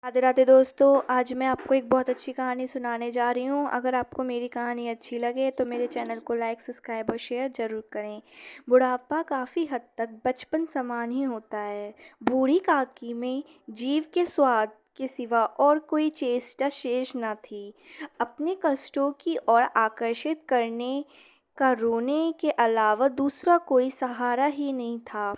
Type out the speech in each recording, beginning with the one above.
राधे राधे दोस्तों। आज मैं आपको एक बहुत अच्छी कहानी सुनाने जा रही हूँ। अगर आपको मेरी कहानी अच्छी लगे तो मेरे चैनल को लाइक सब्सक्राइब और शेयर ज़रूर करें। बुढ़ापा काफ़ी हद तक बचपन समान ही होता है। बूढ़ी काकी में जीव के स्वाद के सिवा और कोई चेष्टा शेष न थी। अपने कष्टों की ओर आकर्षित करने का रोने के अलावा दूसरा कोई सहारा ही नहीं था।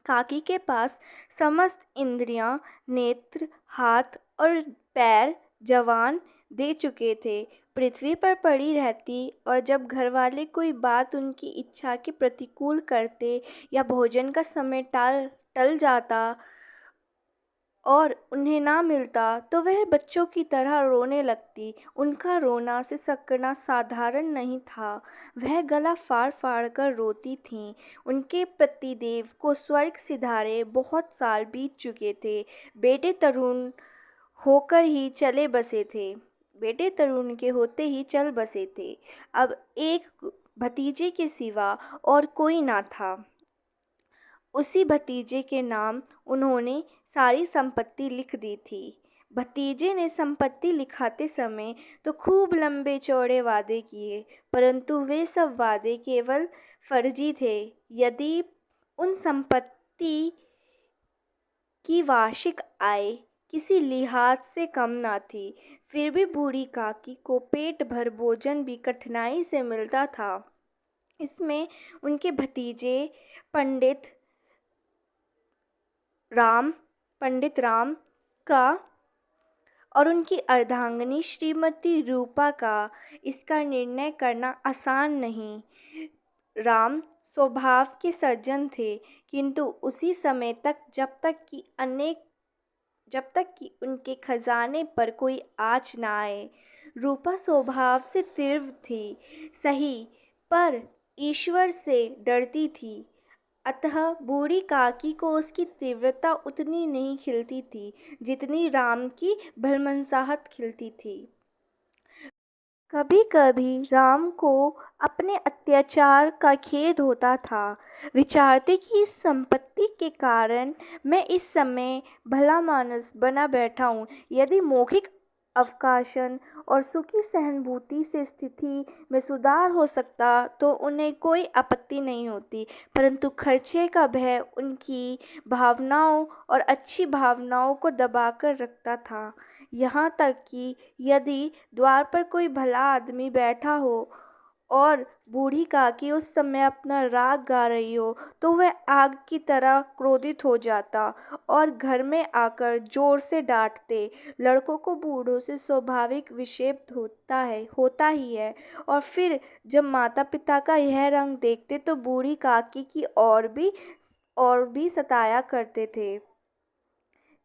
काकी के पास समस्त इंद्रियां, नेत्र, हाथ और पैर जवान दे चुके थे। पृथ्वी पर पड़ी रहती और जब घरवाले कोई बात उनकी इच्छा के प्रतिकूल करते या भोजन का समय टाल टल जाता और उन्हें ना मिलता तो वह बच्चों की तरह रोने लगती। उनका रोना से सकना साधारण नहीं था। वह गला फाड़ फाड़ कर रोती थीं। उनके पतिदेव को स्वर्ग सिधारे बहुत साल बीत चुके थे। बेटे तरुण होकर ही चले बसे थे। बेटे तरुण के होते ही चल बसे थे। अब एक भतीजे के सिवा और कोई ना था। उसी भतीजे के नाम उन्होंने सारी संपत्ति लिख दी थी। भतीजे ने संपत्ति लिखाते समय तो खूब लंबे चौड़े वादे किए, परंतु वे सब वादे केवल फर्जी थे। यदि उन संपत्ति की वार्षिक आय किसी लिहाज से कम न थी, फिर भी बूढ़ी काकी को पेट भर भोजन भी कठिनाई से मिलता था। इसमें उनके भतीजे पंडित राम पंडित राम का और उनकी अर्धांगिनी श्रीमती रूपा का इसका निर्णय करना आसान नहीं। राम स्वभाव के सज्जन थे, किंतु उसी समय तक जब तक कि उनके खजाने पर कोई आँच न आए। रूपा स्वभाव से तीव्र थी, सही, पर ईश्वर से डरती थी। अतः बूढ़ी काकी को उसकी तीव्रता उतनी नहीं खिलती थी जितनी राम की भलमनसाहट खिलती थी। कभी कभी राम को अपने अत्याचार का खेद होता था। विचारते कि इस संपत्ति के कारण मैं इस समय भला मानस बना बैठा हूँ। यदि मौखिक अवकाशन और सुखी सहानुभूति से स्थिति में सुधार हो सकता तो उन्हें कोई आपत्ति नहीं होती, परंतु खर्चे का भय उनकी भावनाओं और अच्छी भावनाओं को दबाकर रखता था। यहाँ तक कि यदि द्वार पर कोई भला आदमी बैठा हो और बूढ़ी काकी उस समय अपना राग गा रही हो तो वह आग की तरह क्रोधित हो जाता और घर में आकर जोर से डांटते। लड़कों को बूढ़ों से स्वाभाविक विक्षेप होता ही है, और फिर जब माता पिता का यह रंग देखते तो बूढ़ी काकी की और भी सताया करते थे।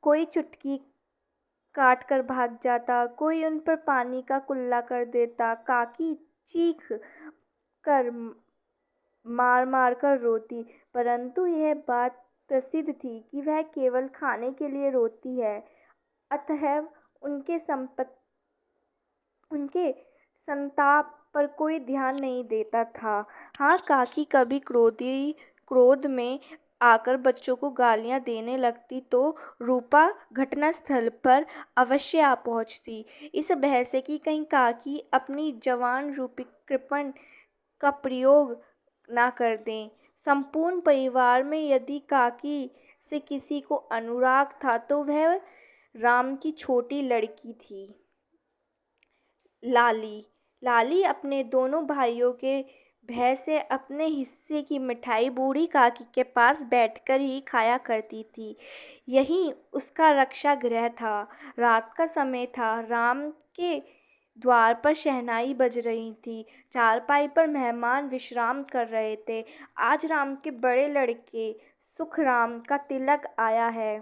कोई चुटकी काट कर भाग जाता, कोई उन पर पानी का कुल्ला कर देता। काकी चीख कर मार मार कर रोती, परंतु यह बात प्रसिद्ध थी कि वह केवल खाने के लिए रोती है। अतएव उनके संताप पर कोई ध्यान नहीं देता था। हाँ, काकी कभी क्रोध में आकर बच्चों को गालियां देने लगती तो रूपा घटनास्थल पर अवश्य आ पहुंचती, इस भय से कि कहीं काकी अपनी जवान रूपी कृपण का प्रयोग ना कर दें। संपूर्ण परिवार में यदि काकी से किसी को अनुराग था तो वह राम की छोटी लड़की थी, लाली। लाली अपने दोनों भाइयों के भय से अपने हिस्से की मिठाई बूढ़ी काकी के पास बैठकर ही खाया करती थी। यही उसका रक्षा गृह था। रात का समय था। राम के द्वार पर शहनाई बज रही थी। चारपाई पर मेहमान विश्राम कर रहे थे। आज राम के बड़े लड़के सुखराम का तिलक आया है।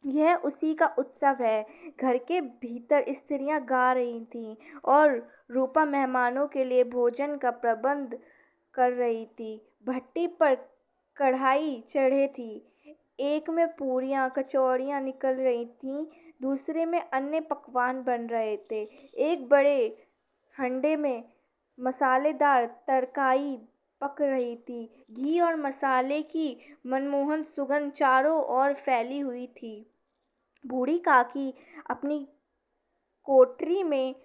यह उसी का उत्सव है। घर के भीतर स्त्रियां गा रही थीं और रूपा मेहमानों के लिए भोजन का प्रबंध कर रही थी। भट्टी पर कढ़ाई चढ़े थी। एक में पूरियां कचौड़ियां निकल रही थीं, दूसरे में अन्य पकवान बन रहे थे। एक बड़े हंडे में मसालेदार तरकारी पक रही थी। घी और मसाले की मनमोहन सुगंध चारों ओर फैली हुई थी। बूढ़ी काकी अपनी कोठरी में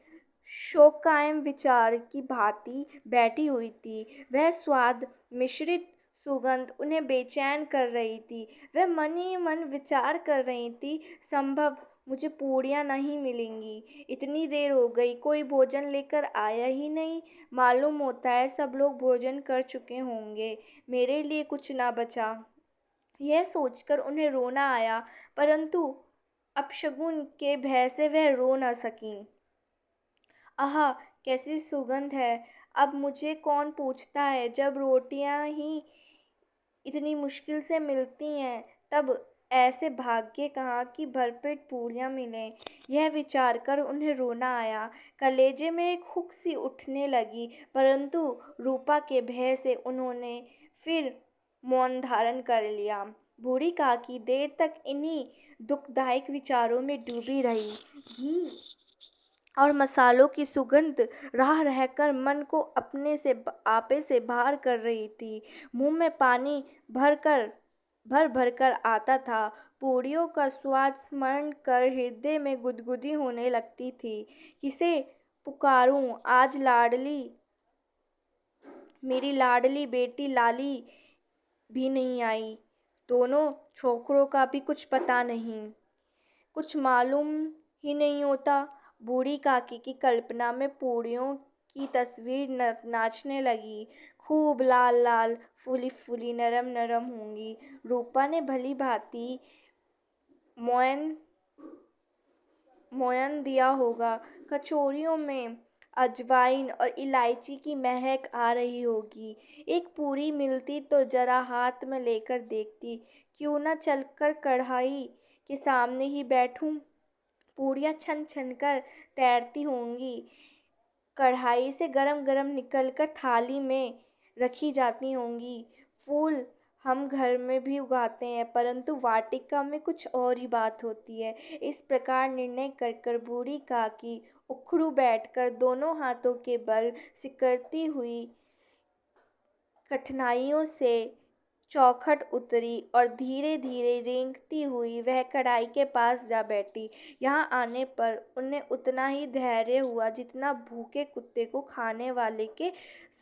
शोकायम विचार की भांति बैठी हुई थी। वह स्वाद मिश्रित सुगंध उन्हें बेचैन कर रही थी। वह मन ही मन विचार कर रही थी, संभव मुझे पूड़ियाँ नहीं मिलेंगी। इतनी देर हो गई, कोई भोजन लेकर आया ही नहीं। मालूम होता है सब लोग भोजन कर चुके होंगे, मेरे लिए कुछ ना बचा। यह सोचकर उन्हें रोना आया, परंतु अपशगुन के भय से वह रो न सकीं। आहा! कैसी सुगंध है! अब मुझे कौन पूछता है, जब रोटियां ही इतनी मुश्किल से मिलती हैं, तब ऐसे भाग्य कहाँ कि भरपेट पूरियां मिलें। यह विचार कर उन्हें रोना आया। कलेजे में एक हुक सी उठने लगी, परंतु रूपा के भय से उन्होंने फिर मौन धारण कर लिया। बूढ़ी काकी देर तक इन्हीं दुखदायक विचारों में डूबी रही। घी और मसालों की सुगंध रह रहकर मन को अपने से आपे से बाहर कर रही थी। मुंह में पानी भर भर कर आता था। पूरियों का स्वाद स्मरण कर हृदय में गुदगुदी होने लगती थी। किसे पुकारूं आज मेरी लाडली बेटी लाली भी नहीं आई। दोनों छोकरों का भी कुछ पता नहीं, कुछ मालूम ही नहीं होता। बूढ़ी काकी की कल्पना में पूड़ियों की तस्वीर नाचने लगी। खूब लाल लाल, फूली फूली, नरम नरम होंगी। रूपा ने भली भांति मोयन मोयन दिया होगा। कचौरियों में अजवाइन और इलायची की महक आ रही होगी। एक पूरी मिलती तो जरा हाथ में लेकर देखती। क्यों न चलकर कढ़ाई के सामने ही बैठूं। पूरियां छन छन कर तैरती होंगी, कढ़ाई से गरम गरम निकलकर थाली में रखी जाती होंगी। फूल हम घर में भी उगाते हैं, परंतु वाटिका में कुछ और ही बात होती है। इस प्रकार निर्णय कर कर बूढ़ी काकी उखड़ू बैठकर दोनों हाथों के बल सिकड़ती हुई कठिनाइयों से चौखट उतरी और धीरे धीरे रेंगती हुई वह कढ़ाई के पास जा बैठी। यहाँ आने पर उन्हें उतना ही धैर्य हुआ जितना भूखे कुत्ते को खाने वाले के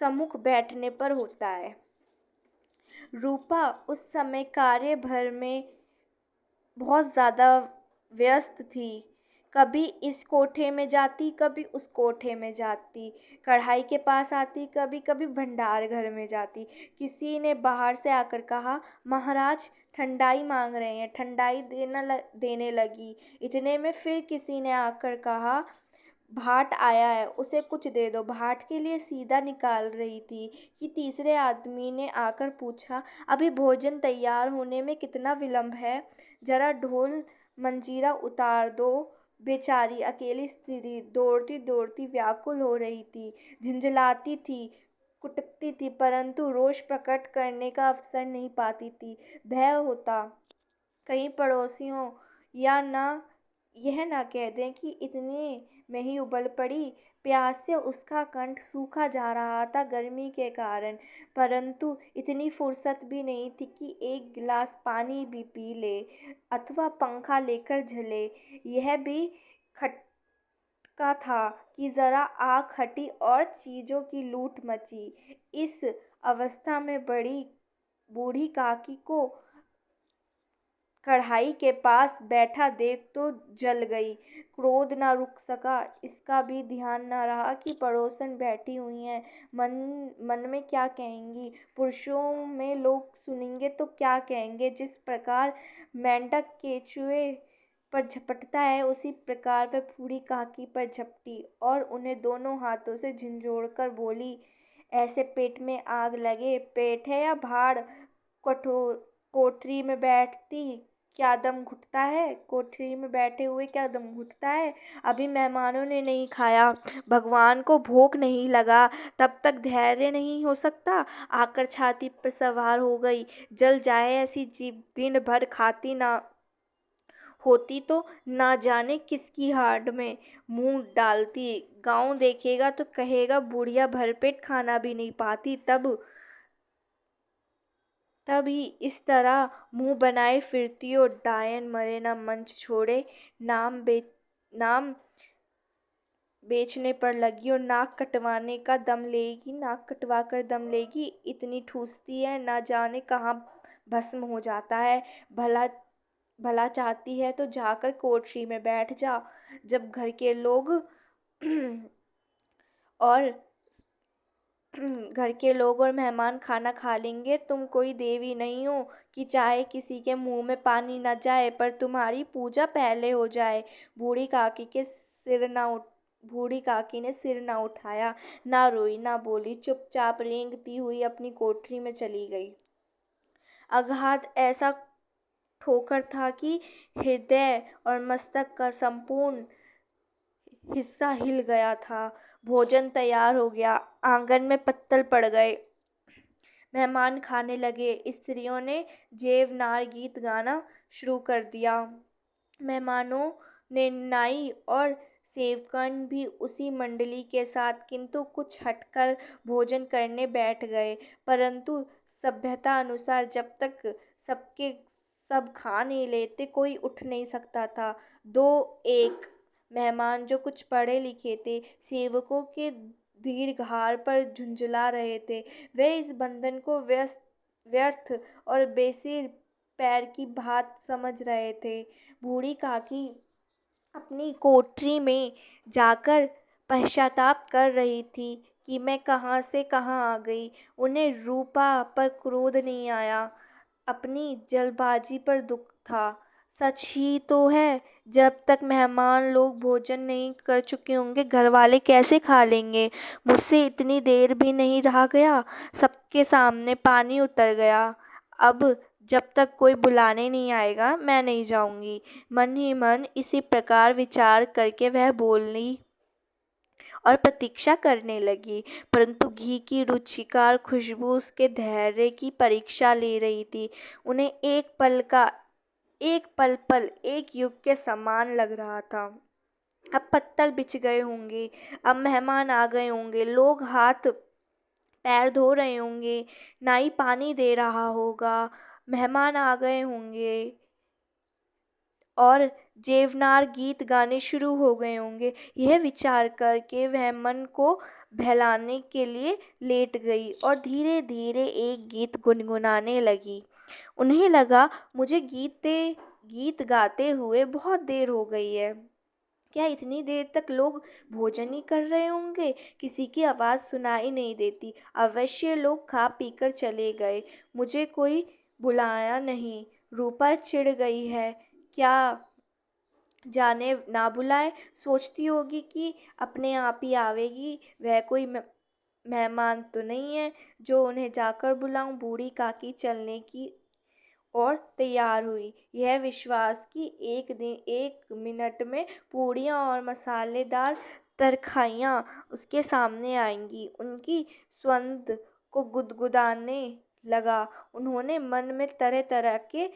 सम्मुख बैठने पर होता है। रूपा उस समय कार्य भर में बहुत ज़्यादा व्यस्त थी। कभी इस कोठे में जाती, कभी उस कोठे में जाती, कढ़ाई के पास आती, कभी कभी भंडार घर में जाती। किसी ने बाहर से आकर कहा, महाराज ठंडाई मांग रहे हैं। ठंडाई देने लगी। इतने में फिर किसी ने आकर कहा, भाट आया है, उसे कुछ दे दो। भाट के लिए सीधा निकाल रही थी कि तीसरे आदमी ने आकर पूछा, अभी भोजन तैयार होने में कितना विलंब है? जरा ढोल मंजीरा उतार दो। बेचारी अकेली स्त्री दौड़ती दौड़ती व्याकुल हो रही थी, झिंझलाती थी, कुटकती थी, परंतु रोष प्रकट करने का अवसर नहीं पाती थी। भय होता कहीं पड़ोसियों या न यह न कह दें कि इतने में ही उबल पड़ी। प्यास से उसका कंठ सूखा जा रहा था गर्मी के कारण, परंतु इतनी फुर्सत भी नहीं थी कि एक गिलास पानी भी पी ले अथवा पंखा लेकर झले। यह भी खटका था कि जरा आग हटी और चीजों की लूट मची। इस अवस्था में बड़ी बूढ़ी काकी को कढ़ाई के पास बैठा देख तो जल गई। क्रोध न रुक सका। इसका भी ध्यान न रहा कि पड़ोसन बैठी हुई हैं। मन मन में क्या कहेंगी, पुरुषों में लोग सुनेंगे तो क्या कहेंगे। जिस प्रकार मेंढक केंचुए पर झपटता है, उसी प्रकार वह बूढ़ी काकी पर झपटी और उन्हें दोनों हाथों से झंझोड़कर बोली, ऐसे पेट में आग लगे, पेट है या भाड़? कोठरी में बैठती क्या दम घुटता है? कोठरी में बैठे हुए क्या दम घुटता है? अभी मेहमानों ने नहीं खाया, भगवान को भूख नहीं लगा, तब तक धैर्य नहीं हो सकता? आकर छाती पर सवार हो गई। जल जाए ऐसी जीभ, दिन भर खाती ना होती तो ना जाने किसकी हाड़ में मुंह डालती। गांव देखेगा तो कहेगा बुढ़िया भरपेट खाना भी नहीं पाती। तब तभी इस तरह मुंह बनाए फिरती और डायन मरे न मंच छोड़े, नाम बेचने पर लगी और नाक कटवाने का दम लेगी, नाक कटवा कर दम लेगी। इतनी ठूसती है, ना जाने कहाँ भस्म हो जाता है। भला भला चाहती है तो जाकर कोठरी में बैठ जा। जब घर के लोग और घर के लोग और मेहमान खाना खा लेंगे, तुम कोई देवी नहीं हो कि चाहे किसी के मुंह में पानी न जाए पर तुम्हारी पूजा पहले हो जाए। बूढ़ी काकी ने सिर ना उठाया, ना रोई ना बोली, चुपचाप रेंगती हुई अपनी कोठरी में चली गई। आघात ऐसा ठोकर था कि हृदय और मस्तक का संपूर्ण हिस्सा हिल गया था। भोजन तैयार हो गया, आंगन में पत्तल पड़ गए, मेहमान खाने लगे। स्त्रियों ने जेवनार गीत गाना शुरू कर दिया। मेहमानों ने नाई और सेवकन भी उसी मंडली के साथ किंतु कुछ हटकर भोजन करने बैठ गए। परंतु सभ्यता अनुसार जब तक सबके सब खा नहीं लेते कोई उठ नहीं सकता था। दो एक मेहमान जो कुछ पढ़े लिखे थे, सेवकों के दीर्घहार पर झुंझला रहे थे। वे इस बंधन को व्यर्थ और बेसिर पैर की बात समझ रहे थे। बूढ़ी काकी अपनी कोठरी में जाकर पश्चाताप कर रही थी कि मैं कहाँ से कहाँ आ गई। उन्हें रूपा पर क्रोध नहीं आया, अपनी जल्दबाजी पर दुख था। सच ही तो है, जब तक मेहमान लोग भोजन नहीं कर चुके होंगे घर वाले कैसे खा लेंगे। मुझसे इतनी देर भी नहीं रहा गया, सबके सामने पानी उतर गया। अब जब तक कोई बुलाने नहीं आएगा मैं नहीं जाऊंगी। मन ही मन इसी प्रकार विचार करके वह बोली और प्रतीक्षा करने लगी, परंतु घी की रुचिकर खुशबू उसके धैर्य की परीक्षा ले रही थी। उन्हें एक पल एक युग के समान लग रहा था। अब पत्तल बिछ गए होंगे, अब मेहमान आ गए होंगे, लोग हाथ पैर धो रहे होंगे, नाई पानी दे रहा होगा, मेहमान आ गए होंगे और जेवनार गीत गाने शुरू हो गए होंगे। यह विचार करके वह मन को बहलाने के लिए लेट गई और धीरे धीरे एक गीत गुनगुनाने लगी। उन्हें लगा मुझे गीत गाते हुए बहुत देर हो गई है। क्या इतनी देर तक लोग भोजन ही कर रहे होंगे? किसी की आवाज़ सुनाई नहीं देती। अवश्य लोग खा पीकर चले गए, मुझे कोई बुलाया नहीं। रूपा चिढ़ गई है, क्या जाने ना बुलाए, सोचती होगी कि अपने आप ही आवेगी। वह कोई मेहमान तो नहीं है जो उन्हें जाकर बुलाऊं। बूढ़ी काकी चलने की और तैयार हुई, यह विश्वास कि एक मिनट में पूड़ियाँ और मसालेदार तरकारियाँ उसके सामने आएंगी। उनकी स्वंद को गुदगुदाने लगा। उन्होंने मन में तरह तरह के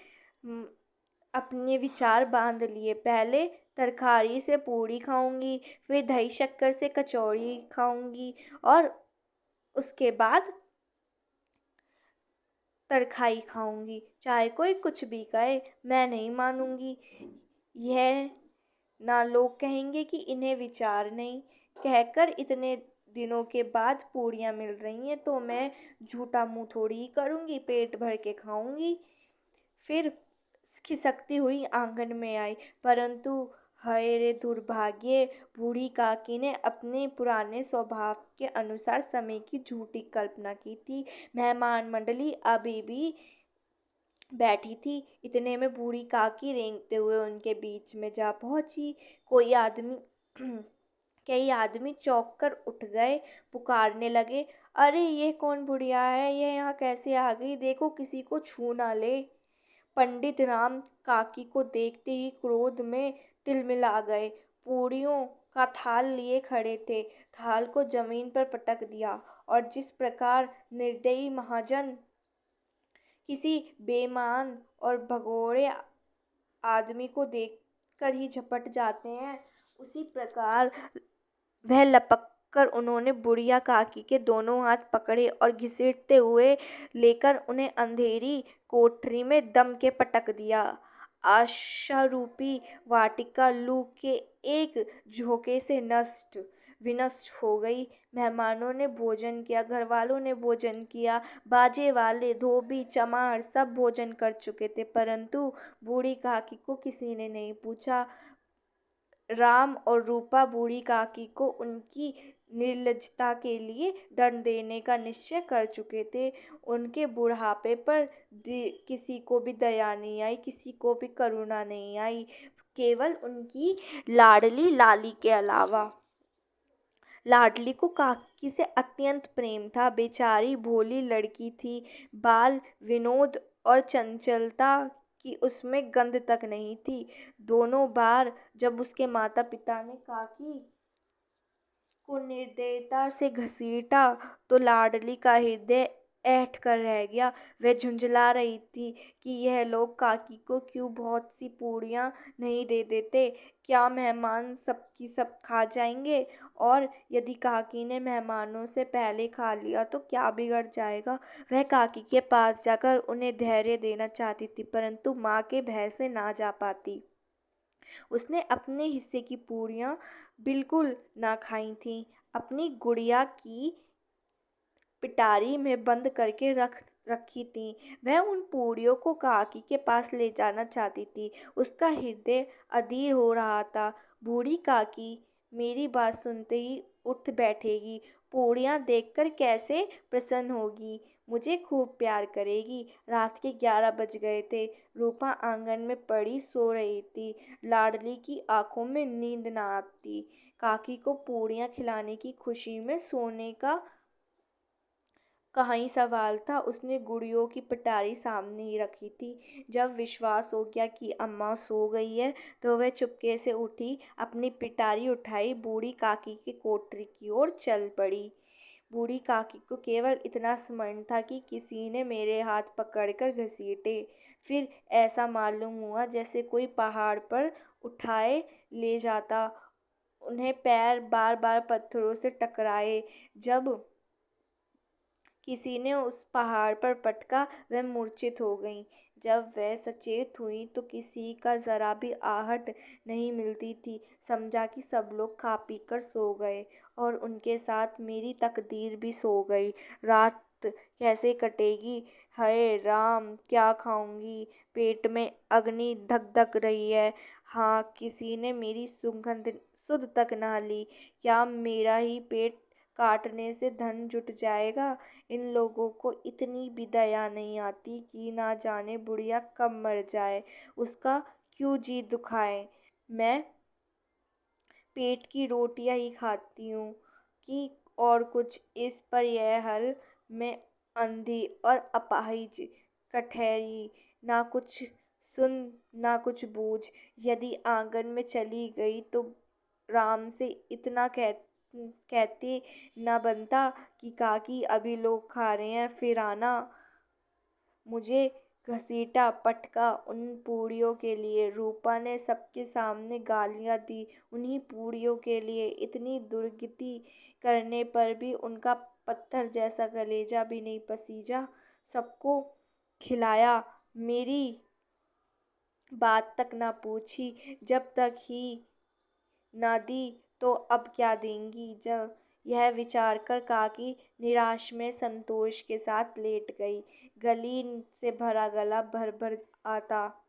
अपने विचार बांध लिए। पहले तरकारी से पूड़ी खाऊंगी, फिर दही शक्कर से कचौड़ी खाऊंगी और उसके बाद तरखाई खाऊंगी। चाहे कोई कुछ भी कहे, मैं नहीं मानूंगी। यह ना लोग कहेंगे कि इन्हें विचार नहीं। कहकर इतने दिनों के बाद पूड़ियाँ मिल रही हैं तो मैं झूठा मुंह थोड़ी ही करूंगी, पेट भर के खाऊंगी। फिर खिसकती हुई आंगन में आई, परंतु हाय रे दुर्भाग्य, बूढ़ी काकी ने अपने पुराने स्वभाव के अनुसार समय की झूठी कल्पना की थी। मेहमान मंडली अभी भी बैठी थी। इतने में बूढ़ी काकी रेंगते हुए उनके बीच में जा पहुंची। कई आदमी चौंक कर उठ गए, पुकारने लगे, अरे ये कौन बुढ़िया है, ये यहाँ कैसे आ गई? देखो किसी को छू ना ले। पंडित राम काकी को देखते ही क्रोध में तिलमिला गए। पूरियों का थाल लिए खड़े थे, थाल को जमीन पर पटक दिया और जिस प्रकार निर्दयी महाजन किसी बेईमान और भगोड़े आदमी को देखकर ही झपट जाते हैं, उसी प्रकार वह लपक कर उन्होंने बुढ़िया काकी के दोनों हाथ पकड़े और घसीटते हुए लेकर उन्हें अंधेरी कोठरी में दम के पटक दिया। आशारूपी वाटिका लू के एक झोंके से नष्ट विनष्ट हो गई। मेहमानों ने भोजन किया, घरवालों ने भोजन किया, बाजे वाले, धोबी, चमार सब भोजन कर चुके थे, परंतु बूढ़ी काकी को किसी ने नहीं पूछा। राम और रूपा बूढ़ी काकी को उनकी निर्लजता के लिए दंड देने का निश्चय कर चुके थे। उनके बुढ़ापे पर किसी को भी दया नहीं आई, किसी को भी करुणा नहीं आई, केवल उनकी लाडली लाली के अलावा। लाडली को काकी से अत्यंत प्रेम था। बेचारी भोली लड़की थी, बाल विनोद और चंचलता की उसमें गंध तक नहीं थी। दोनों बार जब उसके माता पिता ने काकी को निर्दयता से घसीटा तो लाडली का हृदय ऐंठ कर रह गया। वह झुंझला रही थी कि यह लोग काकी को क्यों बहुत सी पूड़ियाँ नहीं दे देते। क्या मेहमान सब की सब खा जाएंगे? और यदि काकी ने मेहमानों से पहले खा लिया तो क्या बिगड़ जाएगा? वह काकी के पास जाकर उन्हें धैर्य देना चाहती थी, परंतु माँ के भय से ना जा पाती। उसने अपने हिस्से की पूड़ियाँ बिल्कुल ना खाई थीं। अपनी गुड़िया की पिटारी में बंद करके रखी थी। वह उन पूड़ियों को काकी के पास ले जाना चाहती थी। उसका हृदय अधीर हो रहा था। बूढ़ी काकी मेरी बात सुनते ही उठ बैठेगी, पूड़ियाँ देखकर कैसे प्रसन्न होगी, मुझे खूब प्यार करेगी। रात के 11 बज गए थे। रूपा आंगन में पड़ी सो रही थी। लाडली की आंखों में नींद न आती। काकी को पूड़ियाँ खिलाने की खुशी में सोने का कहाँ ही सवाल था। उसने गुड़ियों की पिटारी सामने ही रखी थी। जब विश्वास हो गया कि अम्मा सो गई है तो वह चुपके से उठी, अपनी पिटारी उठाई, बूढ़ी काकी की कोठरी की ओर चल पड़ी। बूढ़ी काकी को केवल इतना स्मरण था कि किसी ने मेरे हाथ पकड़कर घसीटे। फिर ऐसा मालूम हुआ जैसे कोई पहाड़ पर उठाए ले जाता। उन्हें पैर बार बार पत्थरों से टकराए। जब किसी ने उस पहाड़ पर पटका, वह मूर्छित हो गईं। जब वह सचेत हुई तो किसी का जरा भी आहट नहीं मिलती थी। समझा कि सब लोग खा पी कर सो गए और उनके साथ मेरी तकदीर भी सो गई। रात कैसे कटेगी? हाय राम, क्या खाऊंगी? पेट में अग्नि धक धक रही है। हाँ, किसी ने मेरी सुध तक ना ली। क्या मेरा ही पेट काटने से धन जुट जाएगा? इन लोगों को इतनी भी दया नहीं आती कि ना जाने बुढ़िया कब मर जाए, उसका क्यों जी दुखाए। मैं पेट की रोटियां ही खाती हूँ कि और कुछ। इस पर यह हल मैं अंधी और अपाहिज कठहरी, ना कुछ सुन ना कुछ बूझ। यदि आंगन में चली गई तो राम से इतना कहते न बनता कि काकी अभी लोग खा रहे हैं, फिर आना। मुझे घसीटा पटका उन पूड़ियों के लिए। रूपा ने सबके सामने गालियाँ दी उन्हीं पूड़ियों के लिए। इतनी दुर्गति करने पर भी उनका पत्थर जैसा कलेजा भी नहीं पसीजा। सबको खिलाया, मेरी बात तक ना पूछी। जब तक ही ना दी तो अब क्या देंगी? जब यह विचार कर काकी निराश में संतोष के साथ लेट गई। गली से भरा गला भर भर आता,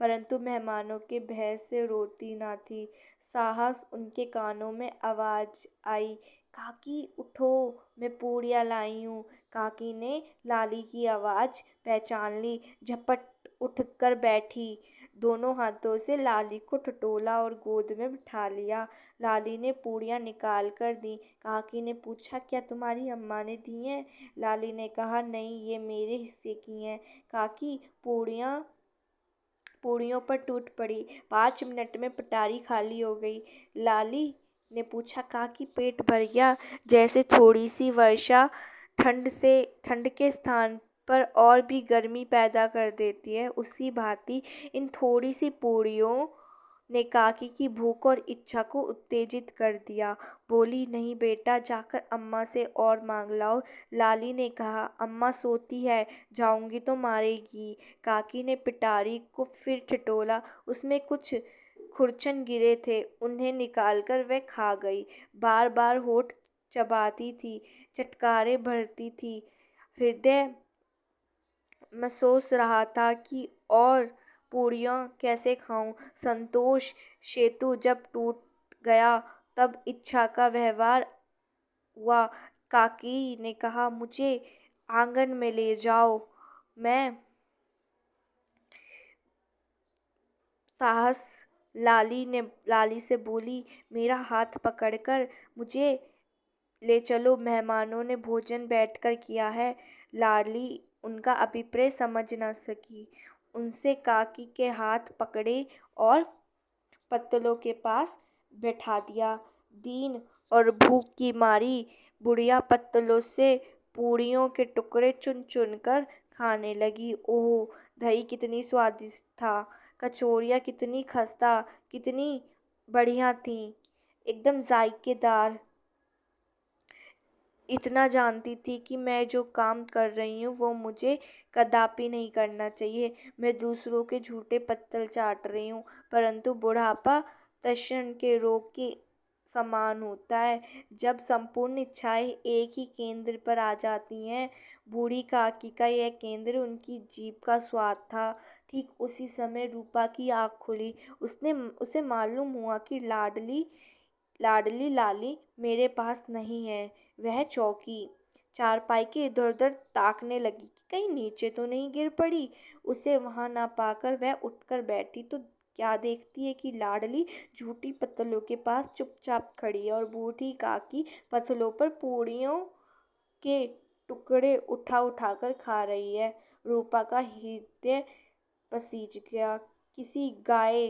परंतु मेहमानों के भय से रोती ना थी। साहस उनके कानों में आवाज आई, काकी उठो, मैं पूड़ियाँ लाई हूँ। काकी ने लाली की आवाज पहचान ली, झपट उठकर बैठी, दोनों हाथों से लाली को टटोला और गोद में बिठा लिया। लाली ने पूड़ियाँ निकाल कर दी। काकी ने पूछा, क्या तुम्हारी अम्मा ने दी हैं? लाली ने कहा, नहीं, ये मेरे हिस्से की हैं। काकी पूड़ियों पर टूट पड़ी। 5 मिनट में पिटारी खाली हो गई। लाली ने पूछा, काकी पेट भर गया? जैसे थोड़ी सी वर्षा ठंड के स्थान पर और भी गर्मी पैदा कर देती है, उसी भांति इन थोड़ी सी पूड़ियों ने काकी की भूख और इच्छा को उत्तेजित कर दिया। बोली, नहीं बेटा, जाकर अम्मा से और मांग लाओ। लाली ने कहा, अम्मा सोती है, जाऊंगी तो मारेगी। काकी ने पिटारी को फिर ठिठोला। उसमें कुछ खुरचन गिरे थे, उन्हें निकालकर वह खा गई। बार बार होठ चबाती थी, चटकारे भरती थी। हृदय मैं सोच रहा था कि और पूरियां कैसे खाऊं। संतोष सेतु जब टूट गया तब इच्छा का व्यवहार हुआ। काकी ने कहा, मुझे आंगन में ले जाओ। मैं साहस लाली से बोली, मेरा हाथ पकड़कर मुझे ले चलो, मेहमानों ने भोजन बैठकर किया है। लाली उनका अभिप्राय समझ न सकी। उनसे काकी के हाथ पकड़े और पत्तलों के पास बैठा दिया। दीन और भूख की मारी बुढ़िया पत्तलों से पूरियों के टुकड़े चुन चुन कर खाने लगी। ओह, दही कितनी स्वादिष्ट था, कचौरियाँ कितनी खस्ता, कितनी बढ़िया थी, एकदम जायकेदार। इतना जानती थी कि मैं जो काम कर रही हूँ वो मुझे कदापि नहीं करना चाहिए। मैं दूसरों के झूठे पत्तल चाट रही हूँ, परंतु बुढ़ापा तशन के रोग के समान होता है, जब संपूर्ण इच्छाएं एक ही केंद्र पर आ जाती हैं। बूढ़ी काकी का यह केंद्र उनकी जीभ का स्वाद था। ठीक उसी समय रूपा की आँख खुली। उसे मालूम हुआ कि लाडली लाडली लाली मेरे पास नहीं है। वह चौंकी, चारपाई के इधर-उधर ताकने लगी कि कहीं नीचे तो नहीं गिर पड़ी। उसे वहां ना पाकर वह उठकर बैठी तो क्या देखती है कि लाडली झूठी पत्तलों के पास चुपचाप खड़ी है और बूढ़ी काकी पत्तलों पर पूड़ियों के टुकड़े उठा उठाकर खा रही है। रूपा का हृदय पसीज गया। किसी गाय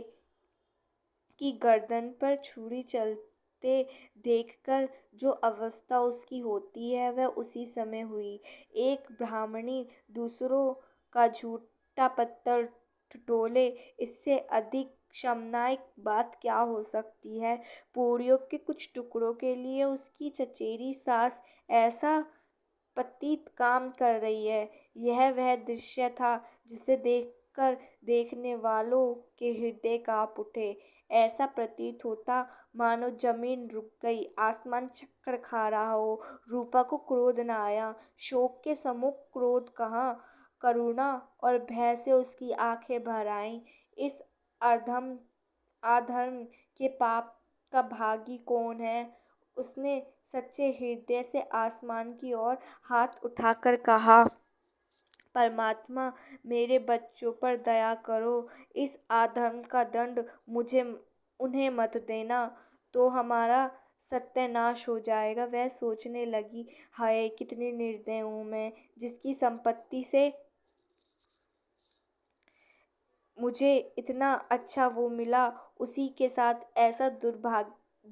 की गर्दन पर छुरी चलते देखकर जो अवस्था उसकी होती है वह उसी समय हुई। एक ब्राह्मणी दूसरों का झूठा पत्तल टटोले, इससे अधिक शर्मनाक बात क्या हो सकती है। पूरियों के कुछ टुकड़ों के लिए उसकी चचेरी सास ऐसा पतित काम कर रही है। यह वह दृश्य था जिसे देखकर देखने वालों के हृदय कांप उठे। ऐसा प्रतीत होता मानो जमीन रुक गई, आसमान चक्कर खा रहा हो। रूपा को क्रोध न आया। शोक के सम्मुख क्रोध कहाँ, करुणा और भय से उसकी आंखें भर आईं। इस अधर्म अधर्म के पाप का भागी कौन है? उसने सच्चे हृदय से आसमान की ओर हाथ उठाकर कहा, परमात्मा, मेरे बच्चों पर दया करो। इस अधर्म का दंड मुझे उन्हें मत देना, तो हमारा सत्यानाश हो जाएगा। वह सोचने लगी, हाय कितनी निर्दय हूँ मैं, जिसकी संपत्ति से मुझे इतना अच्छा वो मिला, उसी के साथ ऐसा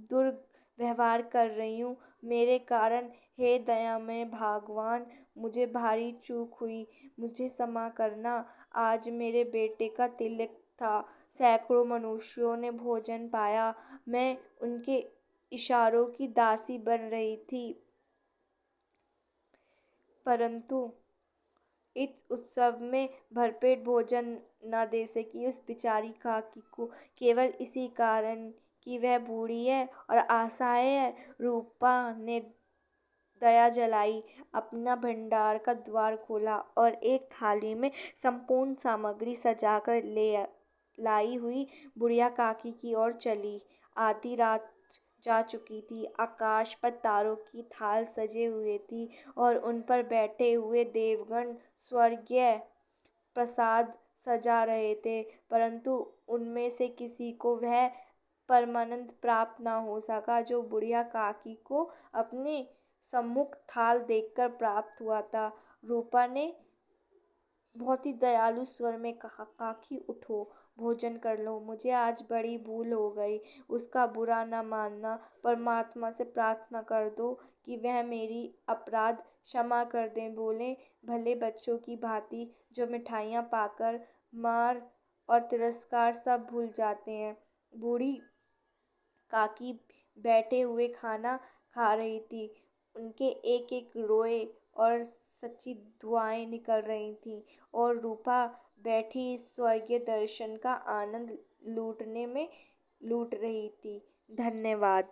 दुर्व्यवहार कर रही हूँ। मेरे कारण हे दयामय भगवान, मुझे भारी चूक हुई, मुझे क्षमा करना। आज मेरे बेटे का तिलक था, सैकड़ों मनुष्यों ने भोजन पाया, मैं उनके इशारों की दासी बन रही थी, परंतु इस उत्सव में भरपेट भोजन न दे सकी उस बेचारी काकी को, केवल इसी कारण कि वह बूढ़ी है और असहाय है। रूपा ने दया जलाई, अपना भंडार का द्वार खोला और एक थाली में संपूर्ण सामग्री सजाकर ले लाई हुई बुढ़िया काकी की ओर चली। आधी रात जा चुकी थी, आकाश पर तारों की थाल सजे हुए थी और उन पर बैठे हुए देवगण स्वर्गीय प्रसाद सजा रहे थे, परंतु उनमें से किसी को वह परमानंद प्राप्त न हो सका जो बुढ़िया काकी को अपने सम्मुख थाल देखकर प्राप्त हुआ था। रूपा ने बहुत ही दयालु स्वर में कहा, काकी उठो, भोजन कर लो, मुझे आज बड़ी भूल हो गई। उसका बुरा न मानना, परमात्मा से प्रार्थना कर दो कि वह मेरी अपराध क्षमा कर दें। बोले भले बच्चों की भांति जो मिठाइयाँ पाकर मार और तिरस्कार सब भूल जाते हैं। बूढ़ी काकी बैठे हुए खाना खा रही थी। उनके एक एक रोए और सच्ची दुआएं निकल रही थीं और रूपा बैठी स्वर्गीय दर्शन का आनंद लूट रही थी। धन्यवाद।